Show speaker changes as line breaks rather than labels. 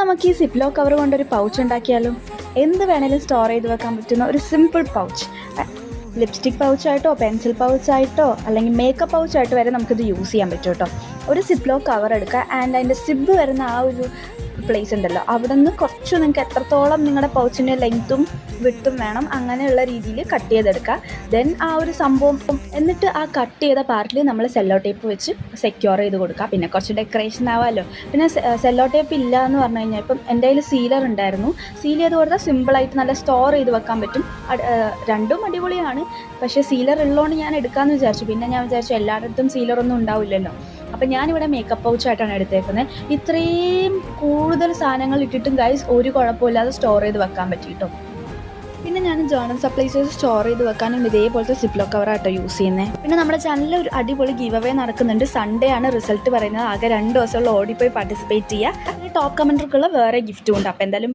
നമുക്ക് ഈ സിപ്ലോ കവർ കൊണ്ടൊരു പൗച്ച് ഉണ്ടാക്കിയാലോ? എന്ത് വേണേലും സ്റ്റോർ ചെയ്ത് വെക്കാൻ പറ്റുന്ന ഒരു സിമ്പിൾ പൗച്ച്. ലിപ്സ്റ്റിക് പൗച്ചായിട്ടോ പെൻസിൽ പൗച്ചായിട്ടോ അല്ലെങ്കിൽ മേക്കപ്പ് പൗച്ചായിട്ടോ വരെ നമുക്കിത് യൂസ് ചെയ്യാൻ പറ്റും കേട്ടോ. ഒരു സിപ്ലോ കവർ എടുക്കുക ആൻഡ് അതിൻ്റെ സിബ് വരുന്ന ആ ഒരു പ്ലേസ് ഉണ്ടല്ലോ, അവിടെ നിന്ന് കുറച്ച് നിങ്ങൾക്ക് എത്രത്തോളം നിങ്ങളുടെ പൗച്ചിൻ്റെ ലെങ്ത്തും വിട്ടും വേണം അങ്ങനെയുള്ള രീതിയിൽ കട്ട് ചെയ്തെടുക്കുക. ദെൻ ആ ഒരു സംഭവം എന്നിട്ട് ആ കട്ട് ചെയ്ത പാർട്ടിൽ നമ്മൾ സെല്ലോ ടേപ്പ് വെച്ച് സെക്യൂർ ചെയ്ത് കൊടുക്കുക. പിന്നെ കുറച്ച് ഡെക്കറേഷൻ ആവാമല്ലോ. പിന്നെ സെല്ലോ ടേപ്പ് ഇല്ല എന്ന് പറഞ്ഞു കഴിഞ്ഞാൽ ഇപ്പം എൻ്റെ കയ്യിൽ സീലർ ഉണ്ടായിരുന്നു, സീൽ ചെയ്ത് കൊടുത്താൽ സിമ്പിളായിട്ട് നല്ല സ്റ്റോർ ചെയ്ത് വെക്കാൻ പറ്റും. രണ്ടും അടിപൊളിയാണ്. പക്ഷേ സീലർ ഉള്ളതുകൊണ്ട് ഞാൻ എടുക്കാമെന്ന് വിചാരിച്ചു. പിന്നെ ഞാൻ വിചാരിച്ചു എല്ലായിടത്തും സീലറൊന്നും ഉണ്ടാവില്ലല്ലോ. അപ്പം ഞാനിവിടെ മേക്കപ്പ് പൗച്ചായിട്ടാണ് എടുത്തേക്കുന്നത്. ഇത്രയും കൂടുതൽ സാധനങ്ങൾ ഇട്ടിട്ടും ഗൈസ് ഒരു കുഴപ്പമില്ലാതെ സ്റ്റോർ ചെയ്ത് വെക്കാൻ പറ്റിയിട്ടോ. പിന്നെ ഞാൻ ജേർണൽ സപ്ലൈസ് സ്റ്റോർ ചെയ്ത് വെക്കാനും ഇതേപോലത്തെ സിപ്ലോ കവറായിട്ടോ യൂസ് ചെയ്യുന്നത്. പിന്നെ നമ്മുടെ ചാനലിൽ ഒരു അടിപൊളി ഗീവ് അവേ നടക്കുന്നുണ്ട്. സൺഡേ ആണ് റിസൾട്ട് പറയുന്നത്. ആകെ 2 ദിവസമുള്ള ഓടിപ്പോയി പാർട്ടിസിപ്പേറ്റ് ചെയ്യുക. ടോപ്പ് കമൻറ്റർക്കുള്ള വേറെ ഗിഫ്റ്റും ഉണ്ട്. അപ്പോൾ എന്തായാലും